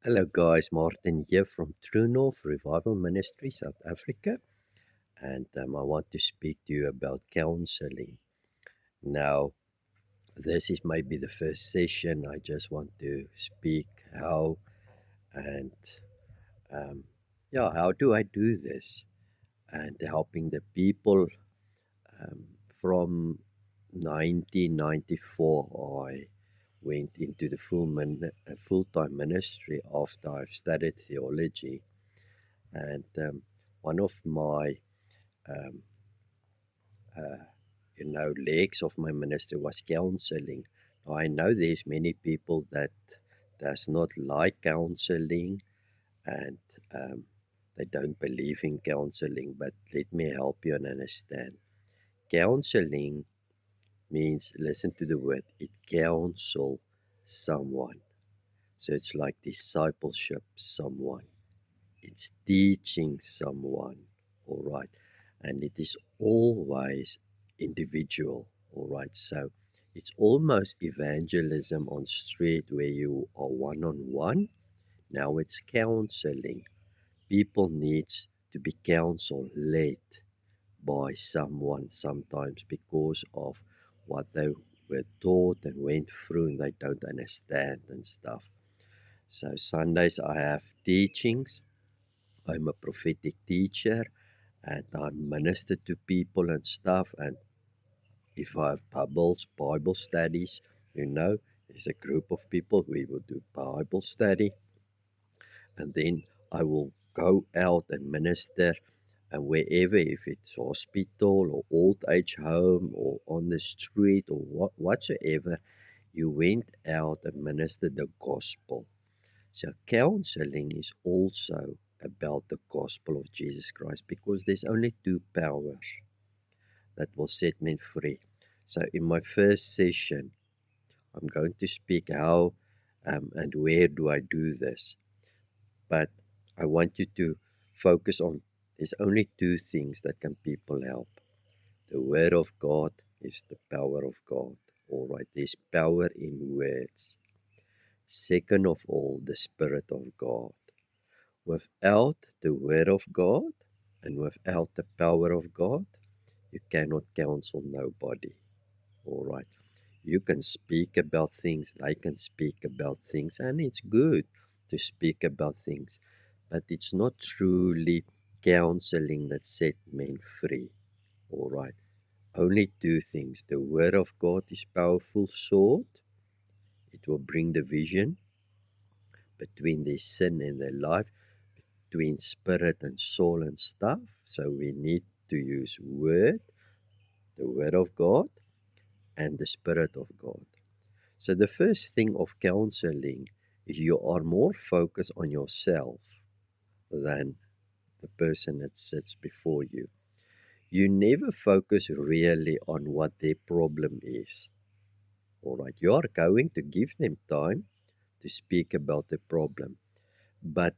Hello guys, Martin here from True North Revival Ministry, South Africa, and I want to speak to you about counseling. Now, this is maybe the first session. I just want to speak how and um, how do I do this and helping the people from 1994. I went into the full-time ministry after I've studied theology. And one of my, um, legs of my ministry was counseling. Now, I know there's many people that does not like counseling and um, they don't believe in counseling, but let me help you and understand. Counseling means, listen to the word, it counsel someone. So it's like discipleship, someone. It's teaching someone, all right? And it is always individual, all right? So it's almost evangelism on street where you are one-on-one. Now it's counseling. People needs to be counseled led by someone sometimes because of what they were taught and went through and they don't understand and stuff. So Sundays I have teachings. I'm a prophetic teacher and I minister to people and stuff. And if I have Bible studies, there's a group of people, we will do Bible study. And then I will go out and minister and wherever, if it's hospital or old age home or on the street or whatsoever, you went out and ministered the gospel. So counseling is also about the gospel of Jesus Christ because there's only two powers that will set men free. So in my first session, I'm going to speak how and where do I do this. But I want you to focus on there's only two things that can people help. The word of God is the power of God. All right, there's power in words. Second of all, the Spirit of God. Without the Word of God and without the power of God, you cannot counsel nobody. All right. You can speak about things, they can speak about things, and it's good to speak about things, but it's not truly counseling that set men free. All right. Only two things. The Word of God is powerful sword. It will bring division between their sin and their life, between spirit and soul and stuff. So we need to use word, the word of God, and the spirit of God. So the first thing of counseling is you are more focused on yourself than the person that sits before you. You never focus really on what their problem is. All right, you are going to give them time to speak about the problem, but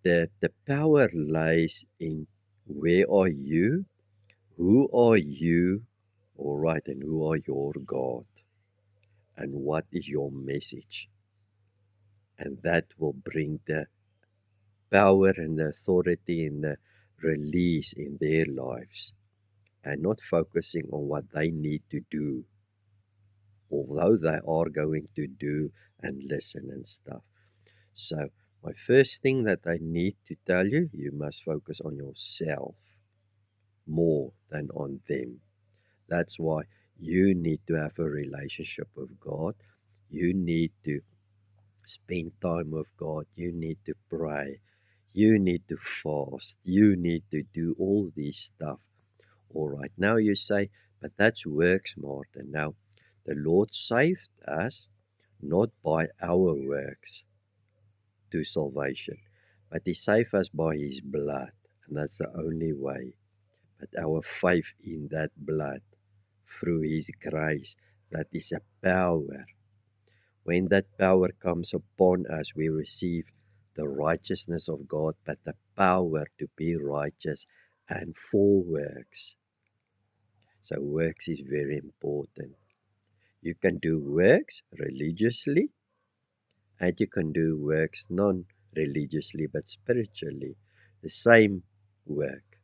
the power lies in where are you, who are you, all right, and who are your God, and what is your message, and that will bring the power and the authority and the release in their lives, and not focusing on what they need to do, although they are going to do and listen and stuff. So my first thing that I need to tell you, you must focus on yourself more than on them. That's why you need to have a relationship with God. You need to spend time with God. You need to pray. You need to fast. You need to do all this stuff. All right. Now you say, but that's works, Martin. Now, the Lord saved us not by our works to salvation, but He saved us by His blood. And that's the only way. But our faith in that blood through His grace, that is a power. When that power comes upon us, we receive the righteousness of God, but the power to be righteous and for works. So works is very important. You can do works religiously and you can do works non-religiously but spiritually. The same work.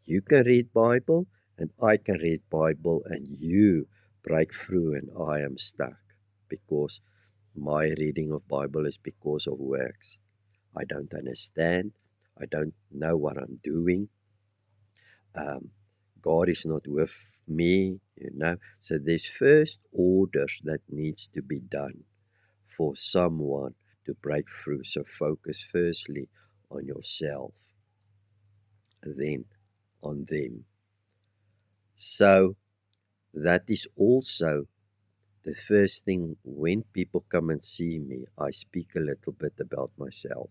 You can read Bible and I can read Bible and you break through and I am stuck because my reading of Bible is because of works. I don't understand. I don't know what I'm doing. Um, God is not with me. So there's first orders that needs to be done for someone to break through. So focus firstly on yourself, and then on them. So that is also the first thing when people come and see me, I speak a little bit about myself.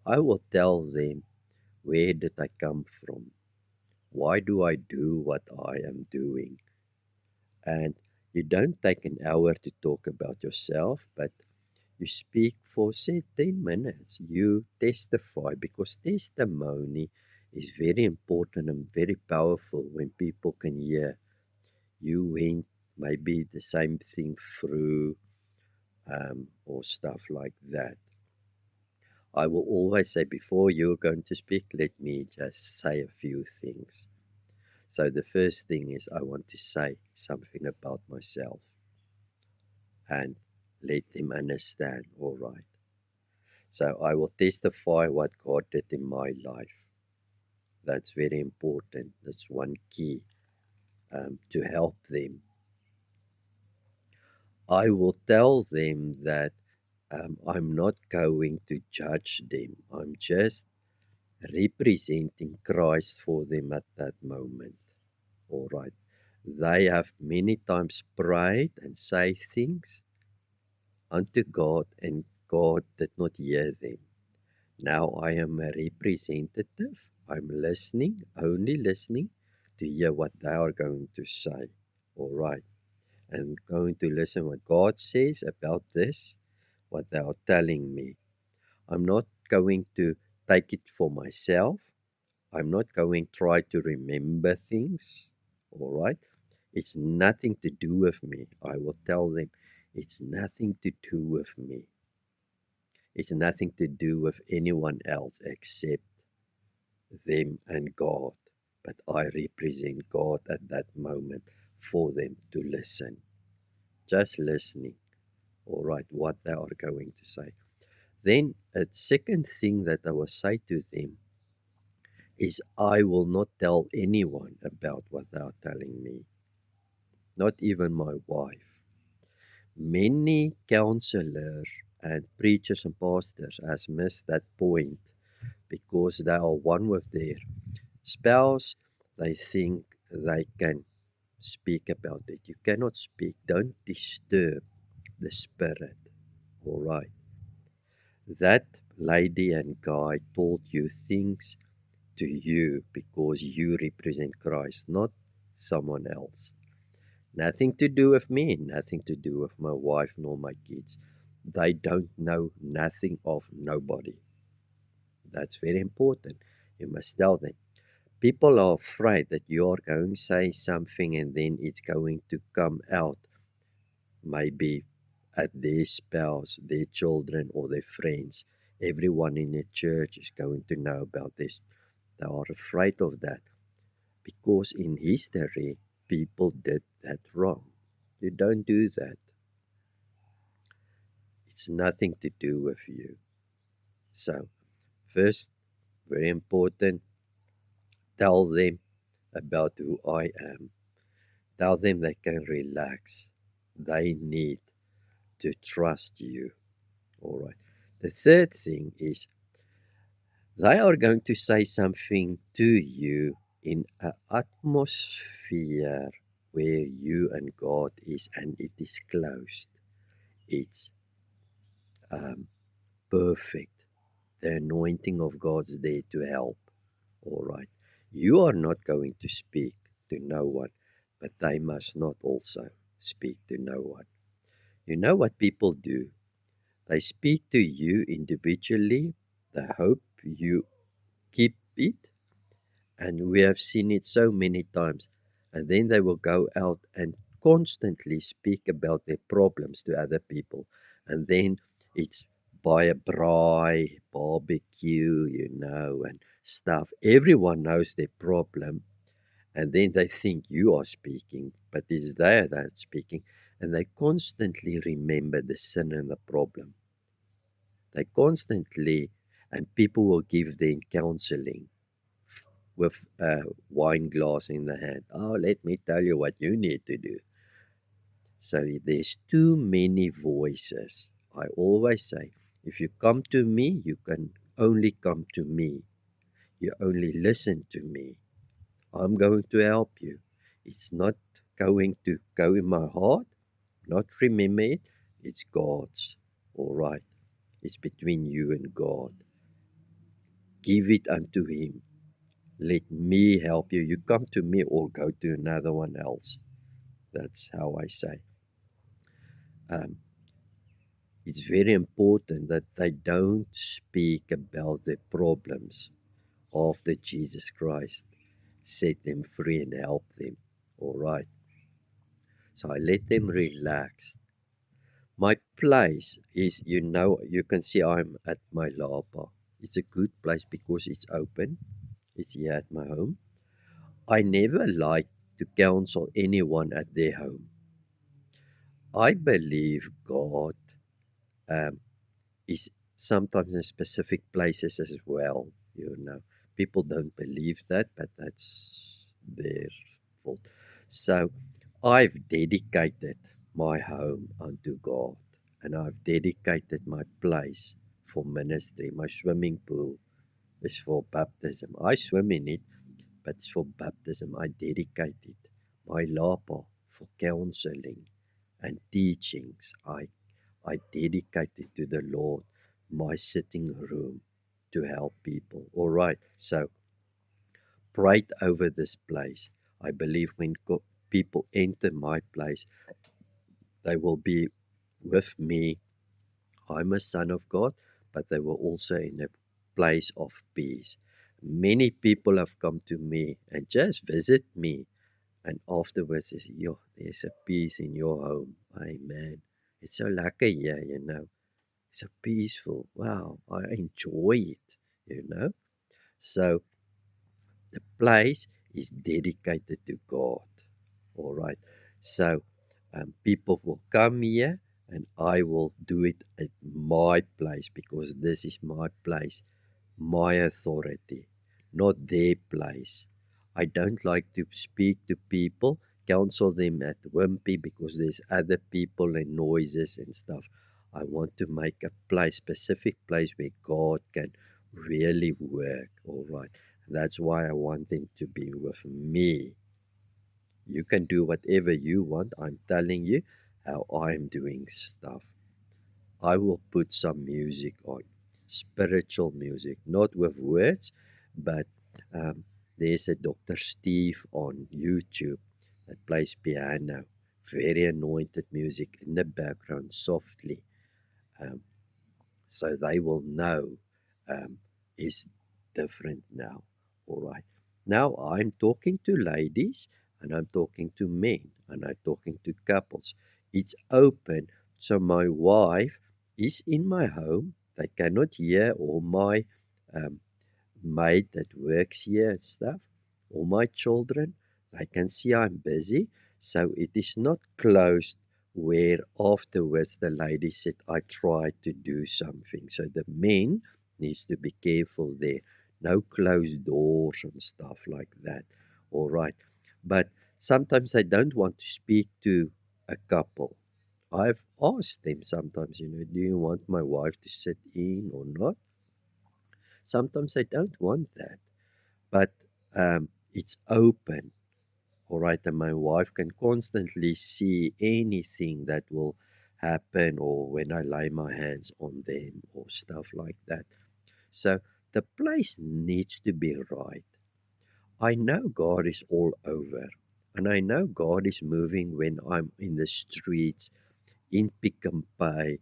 I will tell them, where did I come from? Why do I do what I am doing? And you don't take an hour to talk about yourself, but you speak for, say, 10 minutes. You testify because testimony is very important and very powerful when people can hear you went maybe the same thing through or stuff like that. I will always say, before you're going to speak, let me just say a few things. So the first thing is I want to say something about myself and let them understand, all right. So I will testify what God did in my life. That's very important. That's one key to help them. I will tell them that I'm not going to judge them. I'm just representing Christ for them at that moment. All right. They have many times prayed and say things unto God, and God did not hear them. Now I am a representative. I'm listening, only listening to hear what they are going to say. All right. And going to listen what God says about this, what they are telling me. I'm not going to take it for myself. I'm not going to try to remember things. All right. It's nothing to do with me. I will tell them it's nothing to do with me. It's nothing to do with anyone else except them and God. But I represent God at that moment for them to listen. Just listening. All right, what they are going to say. Then a second thing that I will say to them is I will not tell anyone about what they are telling me, not even my wife. Many counselors and preachers and pastors has missed that point because they are one with their spouse. They think they can speak about it. You cannot speak. Don't disturb the spirit. All right. That lady and guy told you things to you because you represent Christ, not someone else. Nothing to do with me, nothing to do with my wife nor my kids. They don't know nothing of nobody. That's very important. You must tell them. People are afraid that you are going to say something and then it's going to come out maybe at their spouse, their children, or their friends. Everyone in the church is going to know about this. They are afraid of that because in history, people did that wrong. You don't do that. It's nothing to do with you. So, first, very important, tell them about who I am. Tell them they can relax. They need to trust you. All right. The third thing is they are going to say something to you in an atmosphere where you and God is and it is closed. It's um, perfect. The anointing of God's there to help. All right. You are not going to speak to no one, but they must not also speak to no one. You know what people do? They speak to you individually. They hope you keep it. And we have seen it so many times. And then they will go out and constantly speak about their problems to other people. And then It's buy a braai, barbecue, and stuff. Everyone knows their problem, and then they think you are speaking, but it's they that are speaking, and they constantly remember the sin and the problem. They constantly, and people will give them counseling with a wine glass in the hand. Oh, let me tell you what you need to do. So there's too many voices. I always say, if you come to me, you can only come to me. You only listen to me. I'm going to help you. It's not going to go in my heart, not remember it. It's God's. All right. It's between you and God. Give it unto Him. Let me help you. You come to me or go to another one else. That's how I say. Um, it's very important that they don't speak about their problems after Jesus Christ set them free and help them. All right. So I let them relax. My place is, you can see I'm at my Lapa. It's a good place because it's open. It's here at my home. I never like to counsel anyone at their home. I believe God um, is sometimes in specific places as well. People don't believe that, but that's their fault. So I've dedicated my home unto God, and I've dedicated my place for ministry. My swimming pool is for baptism. I swim in it, but it's for baptism. I dedicate it. My lapa for counseling and teachings. I dedicate it to the Lord, my sitting room to help people. All right. So pray over this place. I believe when people enter my place, they will be with me. I'm a son of God, but they were also in a place of peace. Many people have come to me and just visit me, and afterwards they say, "Yo, there's a peace in your home. Amen. It's so lekker here. So peaceful. Wow, I enjoy it. So the place is dedicated to God. All right. So people will come here and I will do it at my place because this is my place, my authority, not their place. I don't like to speak to people, counsel them at Wimpy because there's other people and noises and stuff. I want to make a place, specific place where God can really work. All right. That's why I want them to be with me. You can do whatever you want. I'm telling you how I'm doing stuff. I will put some music on, spiritual music, not with words, but um, there's a Dr. Steve on YouTube that plays piano, very anointed music in the background, softly, um, so they will know is different now. All right. Now I'm talking to ladies and I'm talking to men and I'm talking to couples. It's open. So my wife is in my home. They cannot hear all my um, maid that works here and stuff, all my children. They can see I'm busy. So it is not closed where afterwards the lady said I tried to do something. So the men needs to be careful there. No closed doors and stuff like that. All right. But sometimes I don't want to speak to a couple. I've asked them sometimes, do you want my wife to sit in or not? Sometimes I don't want that. But it's open. All right. And my wife can constantly see anything that will happen or when I lay my hands on them or stuff like that. So the place needs to be right. I know God is all over. And I know God is moving when I'm in the streets, in Pick n Pay,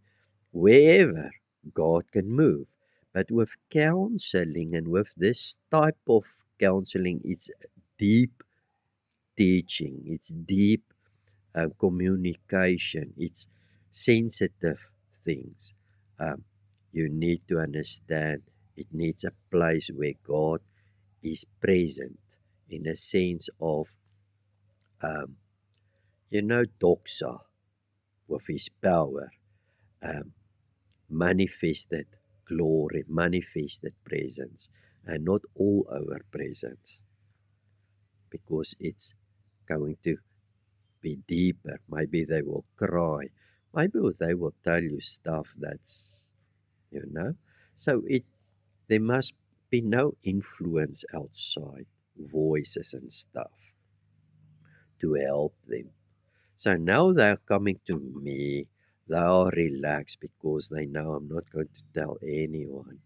wherever God can move. But with counseling and with this type of counseling, it's deep teaching, it's deep communication, it's sensitive things. um, you need to understand it needs a place where God is present in a sense of, um, doxa with his power, um, manifested glory, manifested presence, and not all our presence, because it's going to be deeper. Maybe they will cry. Maybe they will tell you stuff that's, you know. So there must be no influence outside, voices and stuff to help them. So now they're coming to me. They are relaxed because they know I'm not going to tell anyone.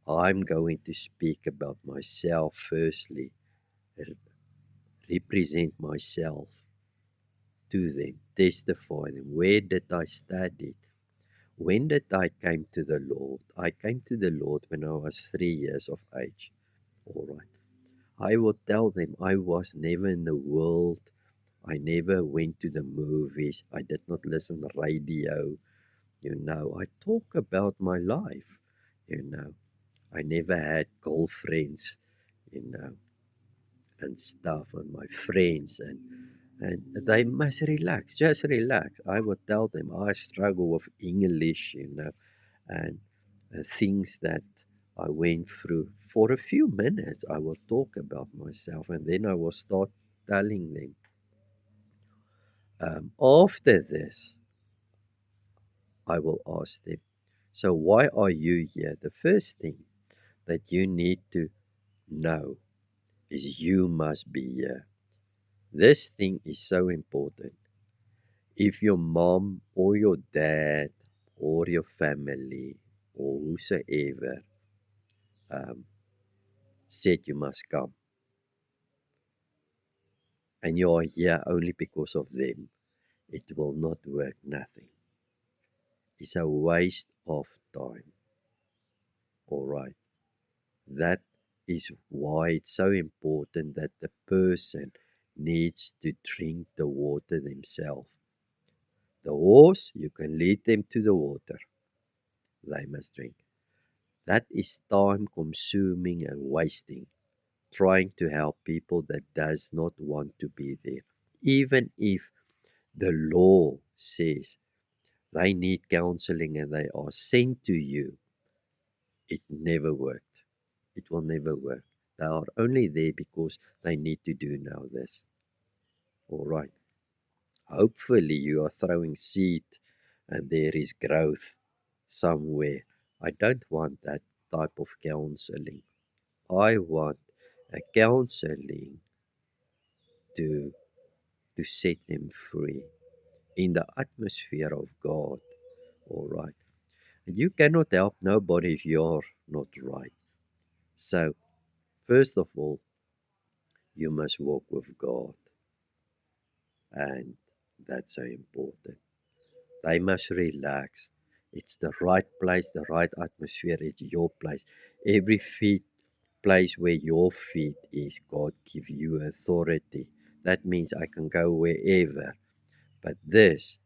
I'm going to speak about myself firstly, re- represent myself to them, testify them. Where did I study? When did I came to the Lord? I came to the Lord when I was 3 years of age. All right. I will tell them I was never in the world. I never went to the movies. I did not listen to radio. I talk about my life. I never had girlfriends, you know, and stuff, and my friends, and they must relax, just relax. I would tell them I struggle with English, and things that I went through. For a few minutes, I will talk about myself, and then I will start telling them. After this, I will ask them, so why are you here? The first thing that you need to know is you must be here. This thing is so important. If your mom or your dad or your family or whosoever um, said you must come and you are here only because of them, it will not work nothing. It's a waste of time. All right. That is why it's so important that the person needs to drink the water themselves. The horse, you can lead them to the water. They must drink. That is time consuming and wasting, trying to help people that does not want to be there. Even if the law says they need counseling and they are sent to you, it never worked. It will never work. They are only there because they need to do now this. All right. Hopefully you are throwing seed and there is growth somewhere. I don't want that type of counseling. I want a counseling to to set them free in the atmosphere of God. All right. And you cannot help nobody if you're not right. So, first of all, you must walk with God. And that's so important. They must relax. It's the right place, the right atmosphere. It's your place. Every place where your feet is, God give you authority. That means I can go wherever. But this,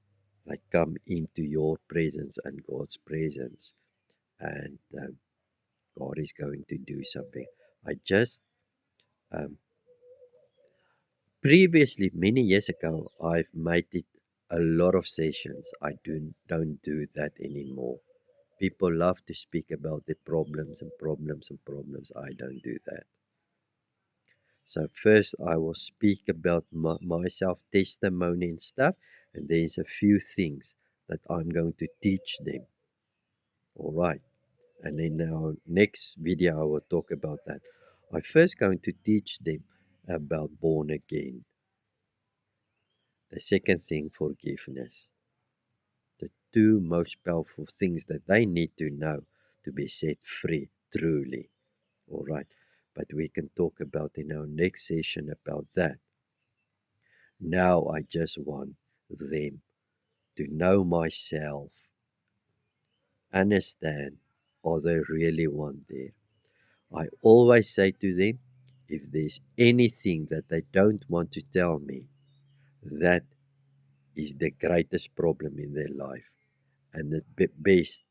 I come into your presence and God's presence, and God is going to do something. I just um, previously, many years ago, I've made it a lot of sessions. I don't do that anymore. People love to speak about their problems and problems and problems. I don't do that. So first, I will speak about myself, testimony and stuff, and there's a few things that I'm going to teach them. All right. And in our next video, I will talk about that. I'm first going to teach them about born again. The second thing, forgiveness. The two most powerful things that they need to know to be set free, truly. All right. But we can talk about in our next session about that. Now I just want them to know myself, understand, or they really want there. I always say to them, if there's anything that they don't want to tell me, that is the greatest problem in their life. And the best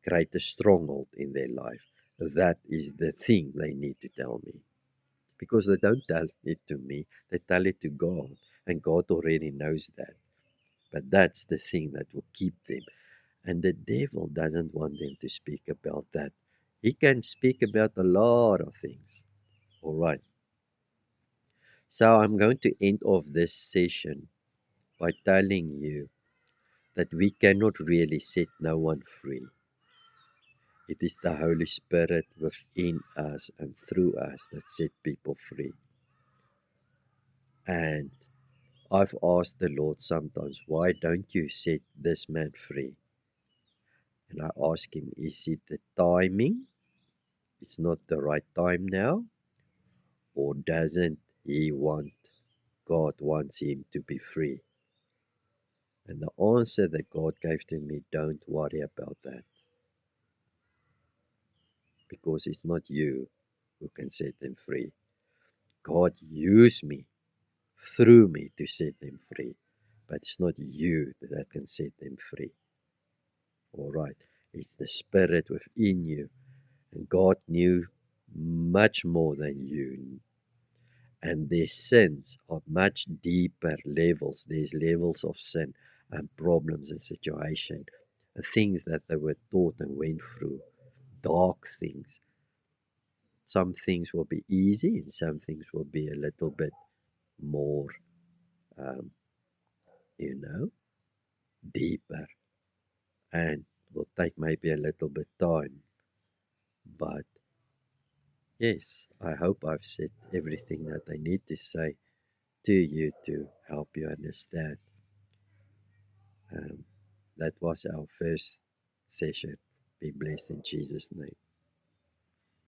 create a stronghold in their life. That is the thing they need to tell me. Because they don't tell it to me, they tell it to God. And God already knows that. But that's the thing that will keep them. And the devil doesn't want them to speak about that. He can speak about a lot of things. All right. So I'm going to end off this session by telling you that we cannot really set no one free. It is the Holy Spirit within us and through us that set people free. And I've asked the Lord sometimes, why don't you set this man free? And I ask him, is it the timing? It's not the right time now? Or doesn't he want, God wants him to be free? And the answer that God gave to me, don't worry about that. Because it's not you who can set them free. God used me, through me, to set them free. But it's not you that can set them free. All right. It's the Spirit within you. And God knew much more than you. And their sins are much deeper levels. There's levels of sin and problems and situation, and things that they were taught and went through, dark things. Some things will be easy and some things will be a little bit more, um, deeper, and will take maybe a little bit time. But yes, I hope I've said everything that I need to say to you to help you understand. Um, that was our first session. Be blessed in Jesus' name.